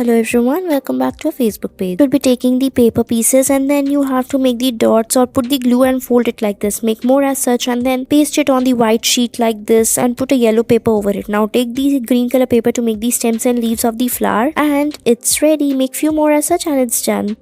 Hello everyone, welcome back to our Facebook page. We'll be taking the paper pieces and then you have to make the dots or put the glue and fold it like this. Make more as such and then paste it on the white sheet like this and put a yellow paper over it. Now take the green color paper to make the stems and leaves of the flower and it's ready. Make few more as such and it's done.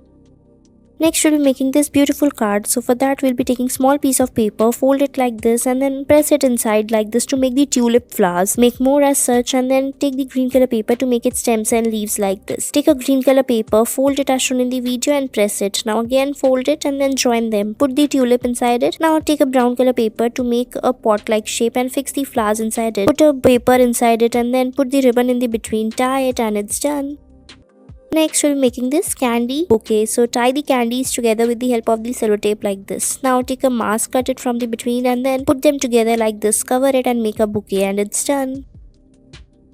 Next we'll be making this beautiful card. So for that we'll be taking small piece of paper, fold it like this and then press it inside like this to make the tulip flowers. Make more as such and then take the green color paper to make it stems and leaves like this. Take a green color paper, fold it as shown in the video and press it. Now again fold it and then join them. Put the tulip inside it. Now take a brown color paper to make a pot like shape and fix the flowers inside it. Put a paper inside it and then put the ribbon in the between, tie it and it's done. Next we'll be making this candy bouquet. So tie the candies together with the help of the sellotape like this. Now take a mask, cut it from the between and then put them together like this. Cover it and make a bouquet and it's done.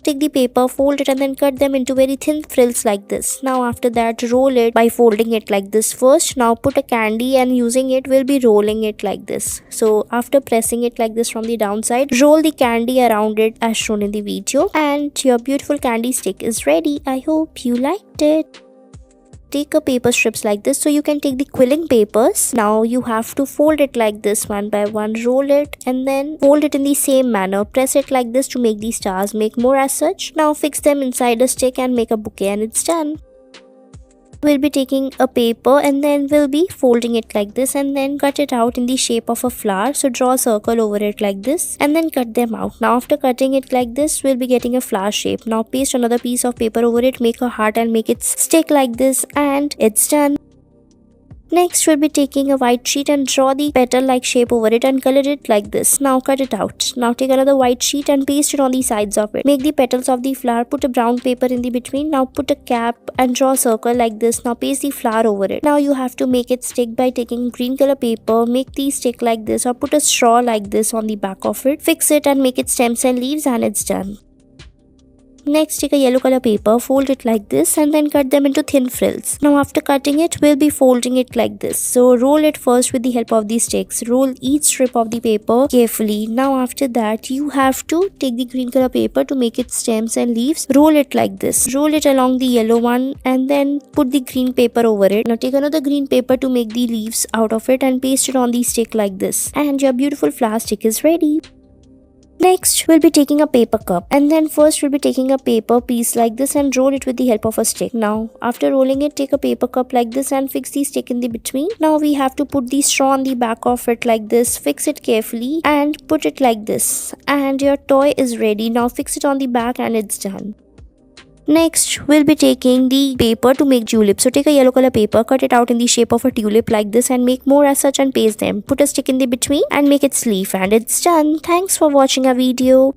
Take the paper, fold it and then cut them into very thin frills like this. Now after that roll it by folding it like this first. Now put a candy and using it we'll be rolling it like this. So after pressing it like this from the downside, roll the candy around it as shown in the video and your beautiful candy stick is ready. I hope you liked it. Take a paper strips like this, so you can take the quilling papers. Now you have to fold it like this one by one, roll it and then fold it in the same manner. Press it like this to make these stars. Make more as such. Now fix them inside a stick and make a bouquet and it's done. We'll be taking a paper and then we'll be folding it like this and then cut it out in the shape of a flower. So draw a circle over it like this and then cut them out. Now after cutting it like this, we'll be getting a flower shape. Now paste another piece of paper over it, make a heart and make it stick like this and it's done. Next we'll be taking a white sheet and draw the petal like shape over it and color it like this. Now cut it out. Now take another white sheet and paste it on the sides of it. Make the petals of the flower, put a brown paper in the between. Now put a cap and draw a circle like this. Now paste the flower over it. Now you have to make it stick by taking green color paper, make the stick like this or put a straw like this on the back of it. Fix it and make it stems and leaves and it's done. Next take a yellow color paper, fold it like this and then cut them into thin frills. Now after cutting it, we'll be folding it like this. So roll it first with the help of these sticks. Roll each strip of the paper carefully. Now after that, you have to take the green color paper to make it stems and leaves. Roll it like this. Roll it along the yellow one and then put the green paper over it. Now take another green paper to make the leaves out of it and paste it on the stick like this. And your beautiful flower stick is ready. Next, we'll be taking a paper cup and then first we'll be taking a paper piece like this and roll it with the help of a stick. Now, after rolling it, take a paper cup like this and fix the stick in the between. Now, we have to put the straw on the back of it like this, fix it carefully and put it like this. And your toy is ready. Now, fix it on the back and it's done. Next, we'll be taking the paper to make tulips. So take a yellow color paper, cut it out in the shape of a tulip like this and make more as such and paste them. Put a stick in the between and make its leaf and it's done. Thanks for watching our video.